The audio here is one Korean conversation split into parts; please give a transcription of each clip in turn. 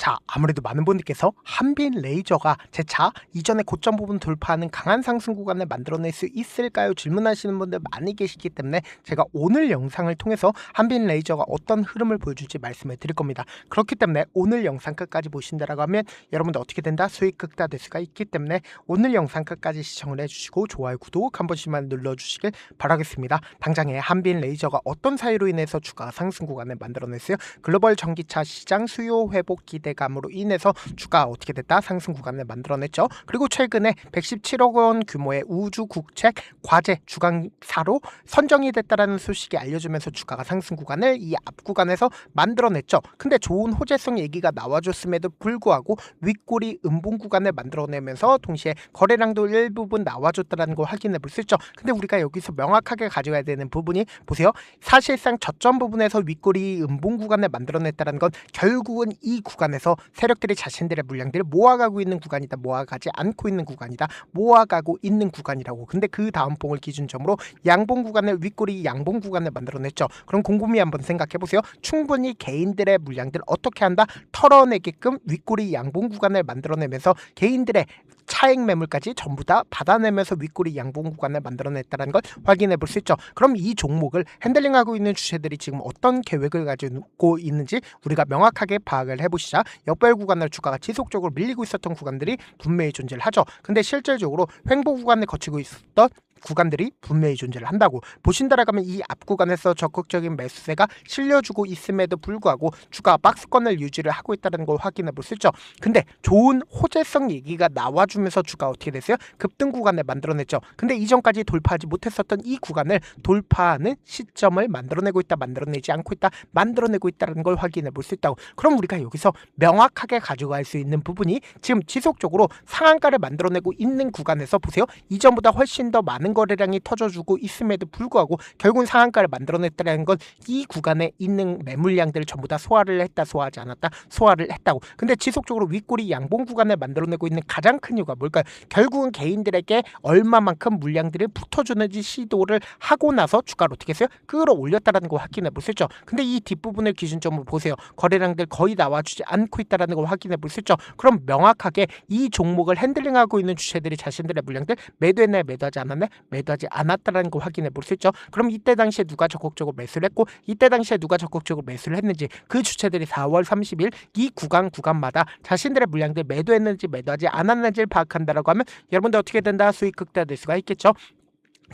자, 아무래도 많은 분들께서 한빈 레이저가 제 차 이전의 고점 부분 돌파하는 강한 상승 구간을 만들어낼 수 있을까요? 질문하시는 분들 많이 계시기 때문에 제가 오늘 영상을 통해서 한빈 레이저가 어떤 흐름을 보여줄지 말씀을 드릴 겁니다. 그렇기 때문에 오늘 영상 끝까지 보신다라고 하면 여러분들 어떻게 된다? 수익 극대화될 수가 있기 때문에 오늘 영상 끝까지 시청을 해주시고 좋아요, 구독 한 번씩만 눌러주시길 바라겠습니다. 당장에 한빈 레이저가 어떤 사유로 인해서 주가 상승 구간을 만들어냈어요? 글로벌 전기차 시장 수요 회복 기대감으로 인해서 주가 어떻게 됐다? 상승 구간을 만들어냈죠. 그리고 최근에 117억 원 규모의 우주 국책 과제 주간사로 선정이 됐다라는 소식이 알려주면서 주가가 상승 구간을 이 앞 구간에서 만들어냈죠. 근데 좋은 호재성 얘기가 나와줬음에도 불구하고 윗꼬리 음봉 구간을 만들어내면서 동시에 거래량도 일부분 나와줬다는 걸 확인해 볼 수 있죠. 근데 우리가 여기서 명확하게 가져가야 되는 부분이 보세요. 사실상 저점 부분에서 윗꼬리 음봉 구간을 만들어냈다는 건 결국은 이 구간에서 세력들이 자신들의 물량들을 모아가고 있는 구간이다, 모아가지 않고 있는 구간이다, 모아가고 있는 구간이라고. 근데 그 다음 봉을 기준점으로 양봉 구간을 윗꼬리 양봉 구간을 만들어냈죠. 그럼 곰곰이 한번 생각해보세요. 충분히 개인들의 물량들 어떻게 한다? 털어내게끔 윗꼬리 양봉 구간을 만들어내면서 개인들의 차익 매물까지 전부 다 받아내면서 윗꼬리 양봉 구간을 만들어냈다는 걸 확인해 볼 수 있죠. 그럼 이 종목을 핸들링하고 있는 주체들이 지금 어떤 계획을 가지고 있는지 우리가 명확하게 파악을 해보시자. 역별 구간을 주가가 지속적으로 밀리고 있었던 구간들이 분명히 존재를 하죠. 근데 실질적으로 횡보 구간을 거치고 있었던 구간들이 분명히 존재를 한다고 보신다라고 하면 이 앞 구간에서 적극적인 매수세가 실려주고 있음에도 불구하고 주가가 박스권을 유지를 하고 있다는 걸 확인해 볼 수 있죠. 근데 좋은 호재성 얘기가 나와주면서 주가 어떻게 됐어요? 급등 구간을 만들어냈죠. 근데 이전까지 돌파하지 못했었던 이 구간을 돌파하는 시점을 만들어내고 있다, 만들어내지 않고 있다, 만들어내고 있다는 걸 확인해 볼 수 있다고. 그럼 우리가 여기서 명확하게 가져갈 수 있는 부분이 지금 지속적으로 상한가를 만들어내고 있는 구간에서 보세요. 이전보다 훨씬 더 많은 거래량이 터져주고 있음에도 불구하고 결국은 상한가를 만들어냈다는 건 이 구간에 있는 매물량들을 전부 다 소화를 했다, 소화하지 않았다, 소화를 했다고. 근데 지속적으로 윗꼬리 양봉 구간을 만들어내고 있는 가장 큰 이유가 뭘까요? 결국은 개인들에게 얼마만큼 물량들을 붙어주는지 시도를 하고 나서 주가를 어떻게 했어요? 끌어올렸다는 거 확인해 볼 수 있죠. 근데 이 뒷부분을 기준점으로 보세요. 거래량들 거의 나와주지 않고 있다는 걸 확인해 볼 수 있죠. 그럼 명확하게 이 종목을 핸들링하고 있는 주체들이 자신들의 물량들 매도했나요? 매도하지 않았나요? 매도하지 않았다는 걸 확인해 볼 수 있죠. 그럼 이때 당시에 누가 적극적으로 매수를 했고 이때 당시에 누가 적극적으로 매수를 했는지 그 주체들이 4월 30일 이 구간마다 자신들의 물량들 매도했는지 매도하지 않았는지를 파악한다라고 하면 여러분들 어떻게 된다? 수익 극대화될 수가 있겠죠.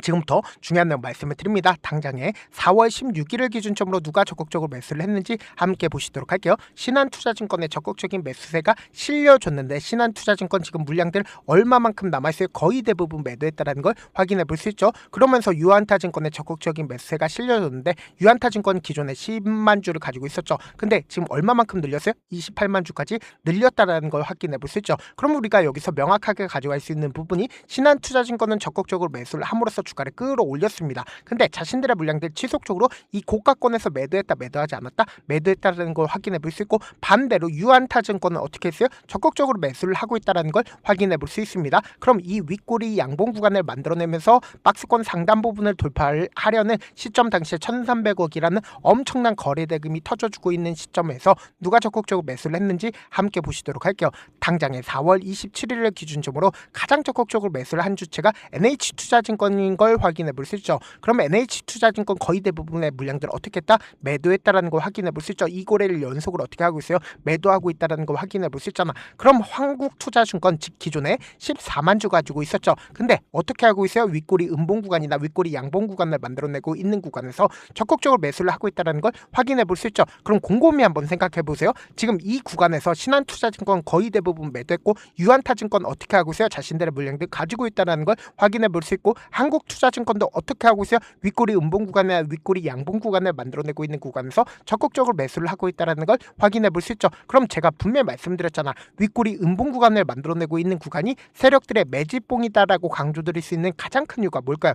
지금부터 중요한 내용 말씀을 드립니다. 당장에 4월 16일을 기준점으로 누가 적극적으로 매수를 했는지 함께 보시도록 할게요. 신한투자증권의 적극적인 매수세가 실려줬는데 신한투자증권 지금 물량들 얼마만큼 남아있어요? 거의 대부분 매도했다는 걸 확인해 볼 수 있죠. 그러면서 유한타증권의 적극적인 매수세가 실려줬는데 유한타증권 기존에 10만 주를 가지고 있었죠. 근데 지금 얼마만큼 늘렸어요? 28만 주까지 늘렸다는 걸 확인해 볼 수 있죠. 그럼 우리가 여기서 명확하게 가져갈 수 있는 부분이 신한투자증권은 적극적으로 매수를 함으로써 주가를 끌어올렸습니다. 근데 자신들의 물량들 지속적으로 이 고가권에서 매도했다, 매도하지 않았다, 매도했다는 걸 확인해 볼 수 있고 반대로 유한타증권은 어떻게 했어요? 적극적으로 매수를 하고 있다는 걸 확인해 볼 수 있습니다. 그럼 이 윗꼬리 양봉 구간을 만들어내면서 박스권 상단 부분을 돌파하려는 시점 당시에 1,300억이라는 엄청난 거래 대금이 터져주고 있는 시점에서 누가 적극적으로 매수를 했는지 함께 보시도록 할게요. 당장에 4월 27일을 기준점으로 가장 적극적으로 매수를 한 주체가 NH투자증권인 걸 확인해 볼 수 있죠. 그럼 NH투자증권 거의 대부분의 물량들을 어떻게 했다? 매도했다라는 걸 확인해 볼 수 있죠. 이 거래를 연속으로 어떻게 하고 있어요? 매도하고 있다라는 걸 확인해 볼 수 있잖아. 그럼 한국투자증권 즉 기존에 14만 주 가지고 있었죠. 근데 어떻게 하고 있어요? 윗꼬리 음봉 구간이나 윗꼬리 양봉 구간을 만들어내고 있는 구간에서 적극적으로 매수를 하고 있다는 걸 확인해 볼 수 있죠. 그럼 곰곰이 한번 생각해 보세요. 지금 이 구간에서 신한투자증권 거의 대부분 매도했고 유한타증권 어떻게 하고 있어요? 자신들의 물량들 가지고 있다는 걸 확인해 볼 수 있고 한국투자증권도 어떻게 하고 있어요? 윗꼬리 음봉 구간이나 윗꼬리 양봉 구간을 만들어내고 있는 구간에서 적극적으로 매수를 하고 있다는 걸 확인해 볼 수 있죠. 그럼 제가 분명히 말씀드렸잖아. 윗꼬리 음봉 구간을 만들어내고 있는 구간이 세력들의 매집봉이다라고 강조드릴 수 있는 가장 큰 이유가 뭘까요?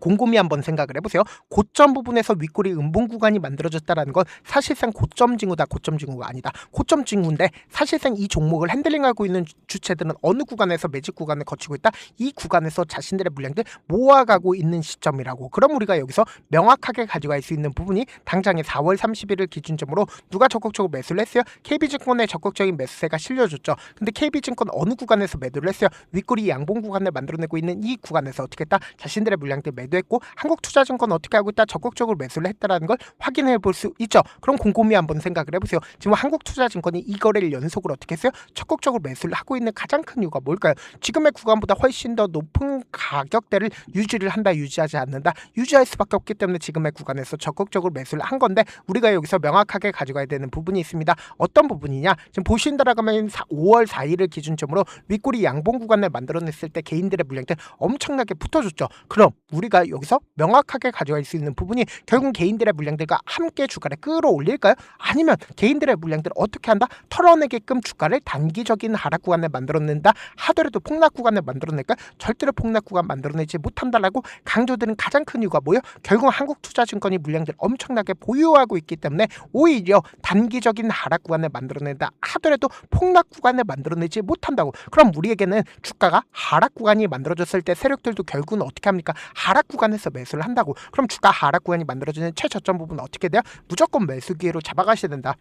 곰곰이 한번 생각을 해보세요. 고점 부분에서 윗꼬리 음봉 구간이 만들어졌다는 건 사실상 고점 징후다, 고점 징후가 아니다. 고점 징후인데 사실상 이 종목을 핸들링하고 있는 주체들은 어느 구간에서 매직 구간을 거치고 있다? 이 구간에서 자신들의 물량들 모아가고 있는 시점이라고. 그럼 우리가 여기서 명확하게 가져갈 수 있는 부분이 당장의 4월 30일을 기준점으로 누가 적극적으로 매수를 했어요? KB증권의 적극적인 매수세가 실려줬죠. 근데 KB증권 어느 구간에서 매도를 했어요? 윗꼬리 양봉 구간을 만들어내고 있는 이 구간에서 어떻게 했다? 자신들의 물량들 매도했고, 한국투자증권 어떻게 하고 있다? 적극적으로 매수를 했다라는 걸 확인해 볼 수 있죠. 그럼 곰곰이 한번 생각을 해보세요. 지금 한국투자증권이 이 거래를 연속으로 어떻게 했어요? 적극적으로 매수를 하고 있는 가장 큰 이유가 뭘까요? 지금의 구간보다 훨씬 더 높은 가격대를 유지를 한다, 유지하지 않는다, 유지할 수밖에 없기 때문에 지금의 구간에서 적극적으로 매수를 한 건데, 우리가 여기서 명확하게 가져가야 되는 부분이 있습니다. 어떤 부분이냐? 지금 보신다라면 5월 4일을 기준점으로 윗꼬리 양봉 구간을 만들어냈을 때 개인들의 물량들 엄청나게 붙어줬죠. 그럼 우리가 여기서 명확하게 가져갈 수 있는 부분이 결국 개인들의 물량들과 함께 주가를 끌어올릴까요? 아니면 개인들의 물량들을 어떻게 한다? 털어내게끔 주가를 단기적인 하락 구간을 만들어낸다 하더라도 폭락 구간을 만들어낼까? 절대로 폭락 구간 만들어내지 못한다라고 강조드는 가장 큰 이유가 뭐예요? 결국 한국투자증권이 물량들 엄청나게 보유하고 있기 때문에 오히려 단기적인 하락 구간을 만들어낸다 하더라도 폭락 구간을 만들어내지 못한다고. 그럼 우리에게는 주가가 하락 구간이 만들어졌을 때 세력들도 결국은 어떻게 합니까? 하락 구간에서 매수를 한다고. 그럼 주가 하락 구간이 만들어지는 최저점 부분은 어떻게 돼요? 무조건 매수 기회로 잡아가셔야 된다.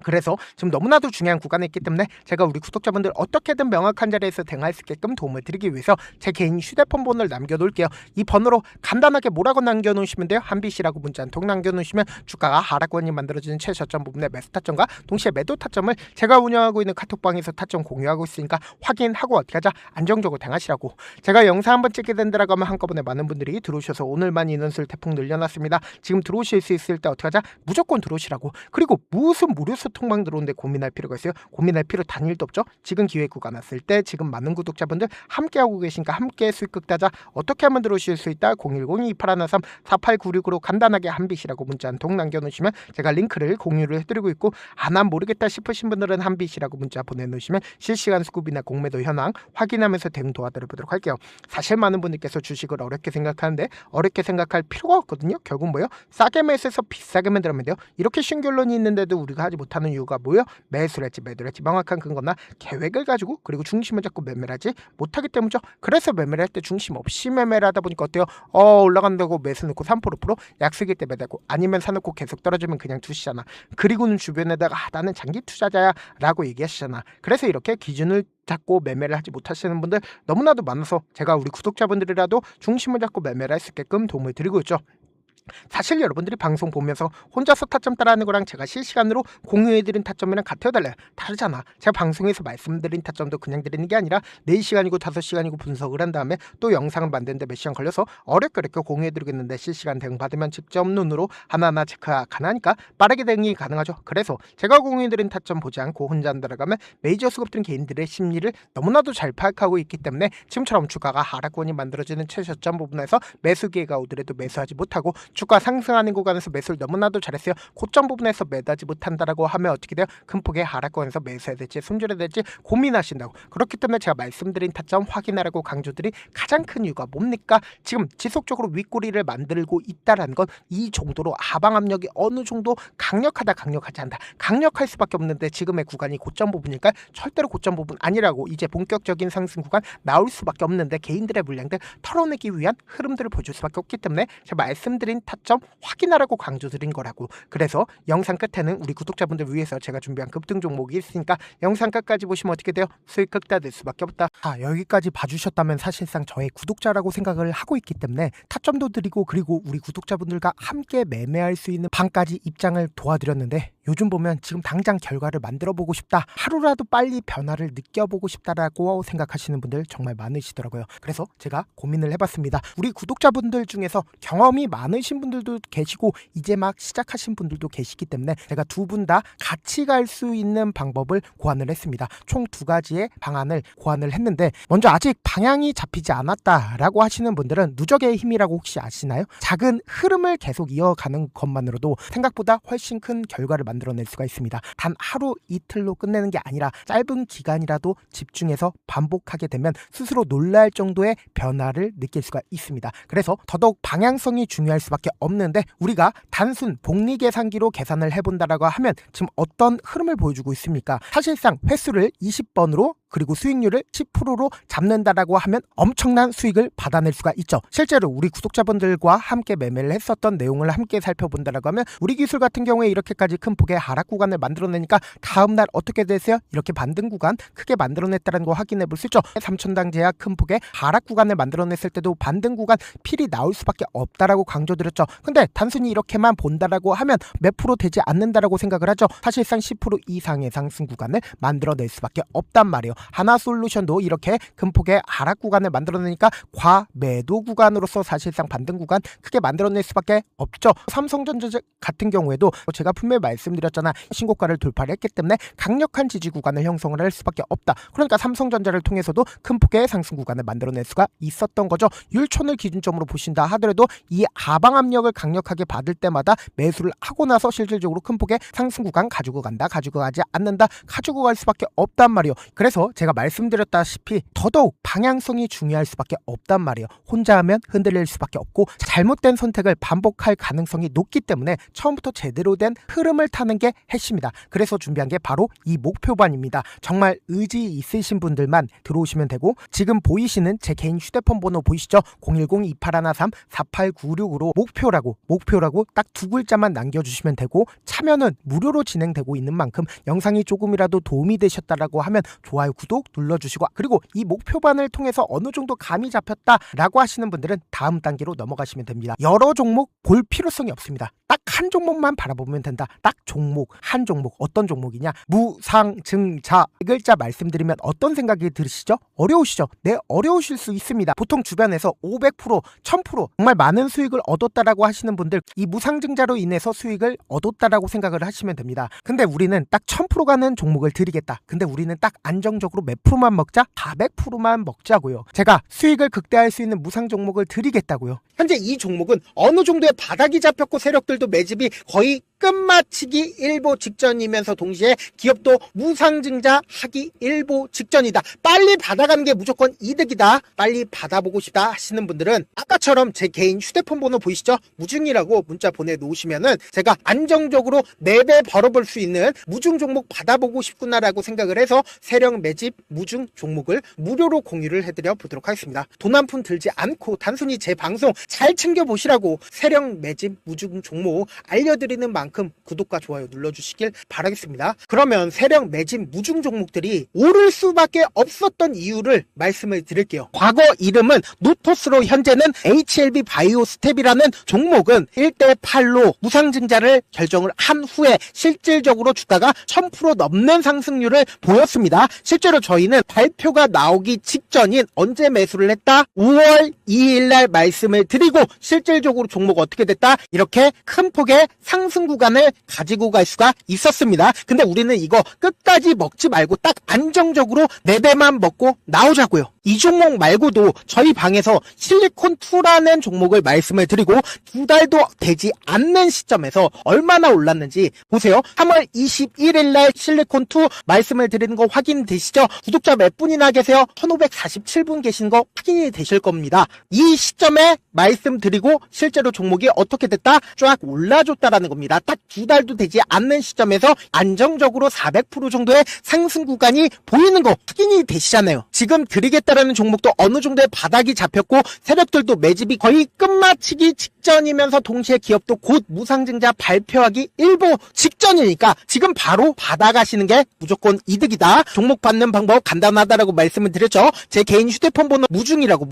그래서 지금 너무나도 중요한 구간에 있기 때문에 제가 우리 구독자분들 어떻게든 명확한 자리에서 대응할 수 있게끔 도움을 드리기 위해서 제 개인 휴대폰 번호를 남겨놓을게요. 이 번호로 간단하게 뭐라고 남겨놓으시면 돼요? 한빛이라고 문자 한 통 남겨놓으시면 주가가 하락권이 만들어지는 최저점 부분의 매수 타점과 동시에 매도 타점을 제가 운영하고 있는 카톡방에서 타점 공유하고 있으니까 확인하고 어떻게 하자? 안정적으로 대응하시라고. 제가 영상 한번 찍게 된다라고 하면 한꺼번에 많은 분들이 들어오셔서 오늘만 인원수를 대폭 늘려놨습니다. 지금 들어오실 수 있을 때 어떻게 하자? 무조건 들어오시라고. 그리고 무슨 무료 통방 들어오는데 고민할 필요가 있어요? 고민할 필요 단일도 없죠. 지금 기회구가 났을 때 지금 많은 구독자분들 함께하고 계시니까 함께 수익 극다자 어떻게 하면 들어오실 수 있다? 010-2813-4896으로 간단하게 한빛이라고 문자 한 통 남겨놓으시면 제가 링크를 공유를 해드리고 있고, 난 모르겠다 싶으신 분들은 한빛이라고 문자 보내놓으시면 실시간 수급이나 공매도 현황 확인하면서 대응 도와드려보도록 할게요. 사실 많은 분들께서 주식을 어렵게 생각하는데 어렵게 생각할 필요가 없거든요. 결국 뭐예요? 싸게 매수해서 비싸게 만들면 돼요. 이렇게 쉬운 결론이 있는데도 우리가 하지 못하는 이유가 뭐예요? 매수를 했지 매도를 했지 명확한 근거나 계획을 가지고 그리고 중심을 잡고 매매를 하지 못하기 때문이죠. 그래서 매매를 할 때 중심 없이 매매를 하다 보니까 어때요? 올라간다고 매수 넣고 3% 약속일 때 매다고, 아니면 사놓고 계속 떨어지면 그냥 두시잖아. 그리고는 주변에다가 나는 장기 투자자야 라고 얘기하시잖아. 그래서 이렇게 기준을 잡고 매매를 하지 못하시는 분들 너무나도 많아서 제가 우리 구독자분들이라도 중심을 잡고 매매를 할 수 있게끔 도움을 드리고 있죠. 사실 여러분들이 방송 보면서 혼자서 타점 따라하는 거랑 제가 실시간으로 공유해드린 타점이랑 같아요, 달라요? 다르잖아. 제가 방송에서 말씀드린 타점도 그냥 드리는 게 아니라 4시간이고 5시간이고 분석을 한 다음에 또 영상을 만드는데 몇 시간 걸려서 어렵게 공유해드리겠는데 실시간 대응 받으면 직접 눈으로 하나하나 체크가 가능하니까 빠르게 대응이 가능하죠. 그래서 제가 공유해드린 타점 보지 않고 혼자 들어가면 메이저 수급들은 개인들의 심리를 너무나도 잘 파악하고 있기 때문에 지금처럼 주가가 하락권이 만들어지는 최저점 부분에서 매수 기회가 오더라도 매수하지 못하고 주가 상승하는 구간에서 매수를 너무나도 잘했어요. 고점 부분에서 매도하지 못한다라고 하면 어떻게 돼요? 큰 폭의 하락권에서 매수해야 될지 손절해야 될지 고민하신다고. 그렇기 때문에 제가 말씀드린 타점 확인하라고 강조드린 가장 큰 이유가 뭡니까? 지금 지속적으로 윗꼬리를 만들고 있다라는 건 이 정도로 하방 압력이 어느 정도 강력하다, 강력하지 않다. 강력할 수밖에 없는데 지금의 구간이 고점 부분이니까 절대로 고점 부분 아니라고. 이제 본격적인 상승 구간 나올 수밖에 없는데 개인들의 물량들 털어내기 위한 흐름들을 보여줄 수밖에 없기 때문에 제가 말씀드린 타점 확인하라고 강조드린 거라고. 그래서 영상 끝에는 우리 구독자분들 위해서 제가 준비한 급등 종목이 있으니까 영상 끝까지 보시면 어떻게 돼요? 수익 극다 될 수밖에 없다. 여기까지 봐주셨다면 사실상 저의 구독자라고 생각을 하고 있기 때문에 타점도 드리고 그리고 우리 구독자분들과 함께 매매할 수 있는 방까지 입장을 도와드렸는데, 요즘 보면 지금 당장 결과를 만들어 보고 싶다, 하루라도 빨리 변화를 느껴보고 싶다라고 생각하시는 분들 정말 많으시더라고요. 그래서 제가 고민을 해봤습니다. 우리 구독자분들 중에서 경험이 많으신 하신 분들도 계시고 이제 막 시작하신 분들도 계시기 때문에 제가 두 분 다 같이 갈 수 있는 방법을 고안을 했습니다. 총 2가지의 방안을 고안을 했는데, 먼저 아직 방향이 잡히지 않았다라고 하시는 분들은 누적의 힘이라고 혹시 아시나요? 작은 흐름을 계속 이어가는 것만으로도 생각보다 훨씬 큰 결과를 만들어낼 수가 있습니다. 단 하루 이틀로 끝내는 게 아니라 짧은 기간이라도 집중해서 반복하게 되면 스스로 놀랄 정도의 변화를 느낄 수가 있습니다. 그래서 더더욱 방향성이 중요할 수밖에 없는데, 우리가 단순 복리계산기로 계산을 해본다라고 하면 지금 어떤 흐름을 보여주고 있습니까? 사실상 횟수를 20번으로 그리고 수익률을 10%로 잡는다라고 하면 엄청난 수익을 받아낼 수가 있죠. 실제로 우리 구독자분들과 함께 매매를 했었던 내용을 함께 살펴본다라고 하면 우리 기술 같은 경우에 이렇게까지 큰 폭의 하락 구간을 만들어내니까 다음날 어떻게 되세요? 이렇게 반등 구간 크게 만들어냈다는 거 확인해 볼 수 있죠. 3천당 제약 큰 폭의 하락 구간을 만들어냈을 때도 반등 구간 필이 나올 수밖에 없다라고 강조드렸죠. 근데 단순히 이렇게만 본다라고 하면 몇 프로 되지 않는다라고 생각을 하죠. 사실상 10% 이상의 상승 구간을 만들어낼 수밖에 없단 말이에요. 하나솔루션도 이렇게 큰 폭의 하락 구간을 만들어내니까 과매도 구간으로서 사실상 반등 구간 크게 만들어낼 수밖에 없죠. 삼성전자 같은 경우에도 제가 분명히 말씀드렸잖아. 신고가를 돌파를 했기 때문에 강력한 지지 구간을 형성을 할 수밖에 없다. 그러니까 삼성전자를 통해서도 큰 폭의 상승 구간을 만들어낼 수가 있었던 거죠. 율촌을 기준점으로 보신다 하더라도 이 하방 압력을 강력하게 받을 때마다 매수를 하고 나서 실질적으로 큰 폭의 상승 구간 가지고 간다, 가지고 가지 않는다, 가지고 갈 수밖에 없단 말이에요. 그래서 제가 말씀드렸다시피 더더욱 방향성이 중요할 수밖에 없단 말이에요. 혼자 하면 흔들릴 수밖에 없고 잘못된 선택을 반복할 가능성이 높기 때문에 처음부터 제대로 된 흐름을 타는 게 핵심이다. 그래서 준비한 게 바로 이 목표반입니다. 정말 의지 있으신 분들만 들어오시면 되고, 지금 보이시는 제 개인 휴대폰 번호 보이시죠? 010-2813-4896으로 목표라고 딱 2글자만 남겨주시면 되고, 참여는 무료로 진행되고 있는 만큼 영상이 조금이라도 도움이 되셨다라고 하면 좋아요, 구독 눌러주시고, 그리고 이 목표반을 통해서 어느 정도 감이 잡혔다라고 하시는 분들은 다음 단계로 넘어가시면 됩니다. 여러 종목 볼 필요성이 없습니다. 딱 한 종목만 바라보면 된다. 딱 종목, 한 종목. 어떤 종목이냐? 무상증자. 이 글자 말씀드리면 어떤 생각이 들으시죠? 어려우시죠? 네, 어려우실 수 있습니다. 보통 주변에서 500%, 1000% 정말 많은 수익을 얻었다라고 하시는 분들, 이 무상증자로 인해서 수익을 얻었다라고 생각을 하시면 됩니다. 근데 우리는 딱 1000% 가는 종목을 드리겠다. 근데 우리는 딱 안정적으로 몇 프로만 먹자? 400%만 먹자고요. 제가 수익을 극대화할 수 있는 무상 종목을 드리겠다고요. 현재 이 종목은 어느 정도의 바닥이 잡혔고 세력들도 매집이 거의 끝마치기 일보 직전이면서 동시에 기업도 무상증자하기 일보 직전이다. 빨리 받아가는 게 무조건 이득이다. 빨리 받아보고 싶다 하시는 분들은 아까처럼 제 개인 휴대폰 번호 보이시죠? 무중이라고 문자 보내놓으시면은 제가 안정적으로 4배 벌어볼 수 있는 무중 종목 받아보고 싶구나라고 생각을 해서 세력 매집 무중 종목을 무료로 공유를 해드려 보도록 하겠습니다. 돈 한 푼 들지 않고 단순히 제 방송 잘 챙겨보시라고 세력 매집 무중 종목 알려드리는 만큼 구독과 좋아요 눌러주시길 바라겠습니다. 그러면 세력 매집 무중 종목들이 오를 수밖에 없었던 이유를 말씀을 드릴게요. 과거 이름은 노토스로 현재는 HLB 바이오스텝이라는 종목은 1대8로 무상증자를 결정을 한 후에 실질적으로 주가가 1000% 넘는 상승률을 보였습니다. 실제로 저희는 발표가 나오기 직전인 언제 매수를 했다? 5월 2일날 말씀을 드리고 실질적으로 종목 어떻게 됐다? 이렇게 큰 폭의 상승 구간을 가지고 갈 수가 있었습니다. 근데 우리는 이거 끝까지 먹지 말고 딱 안정적으로 4배만 먹고 나오자고요. 이 종목 말고도 저희 방에서 실리콘2라는 종목을 말씀을 드리고 2달도 되지 않는 시점에서 얼마나 올랐는지 보세요. 3월 21일 날 실리콘2 말씀을 드리는 거 확인되시죠? 구독자 몇 분이나 계세요? 1547분 계신 거 확인이 되실 겁니다. 이 시점에 말씀드리고 실제로 종목이 어떻게 됐다? 쫙 올라줬다라는 겁니다. 딱 2달도 되지 않는 시점에서 안정적으로 400% 정도의 상승 구간이 보이는 거 확인이 되시잖아요. 지금 드리겠다라는 종목도 어느 정도의 바닥이 잡혔고 세력들도 매집이 거의 끝마치기 직전이면서 동시에 기업도 곧 무상증자 발표하기 일보 직전이니까 지금 바로 받아가시는 게 무조건 이득이다. 종목 받는 방법 간단하다라고 말씀을 드렸죠. 제 개인 휴대폰 번호 무중이라고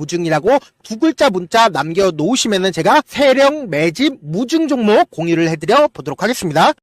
2글자 문자 남겨놓으시면은 제가 세력 매집 무중 종목 공유를 해드려 보도록 하겠습니다.